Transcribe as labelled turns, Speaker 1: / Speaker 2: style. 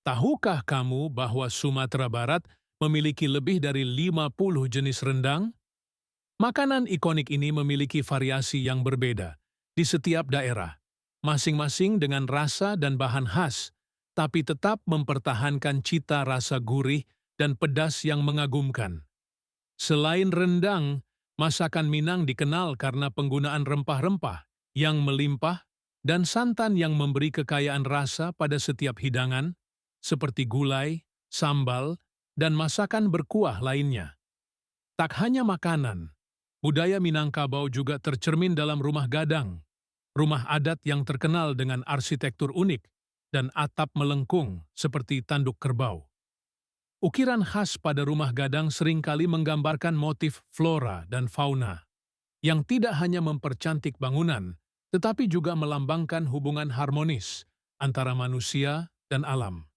Speaker 1: Tahukah kamu bahwa Sumatera Barat memiliki lebih dari 50 jenis rendang? Makanan ikonik ini memiliki variasi yang berbeda di setiap daerah, masing-masing dengan rasa dan bahan khas, tapi tetap mempertahankan cita rasa gurih dan pedas yang mengagumkan. Selain rendang, masakan Minang dikenal karena penggunaan rempah-rempah yang melimpah dan santan yang memberi kekayaan rasa pada setiap hidangan, seperti gulai, sambal, dan masakan berkuah lainnya. Tak hanya makanan, budaya Minangkabau juga tercermin dalam rumah gadang, rumah adat yang terkenal dengan arsitektur unik dan atap melengkung seperti tanduk kerbau. Ukiran khas pada rumah gadang seringkali menggambarkan motif flora dan fauna, yang tidak hanya mempercantik bangunan, tetapi juga melambangkan hubungan harmonis antara manusia dan alam.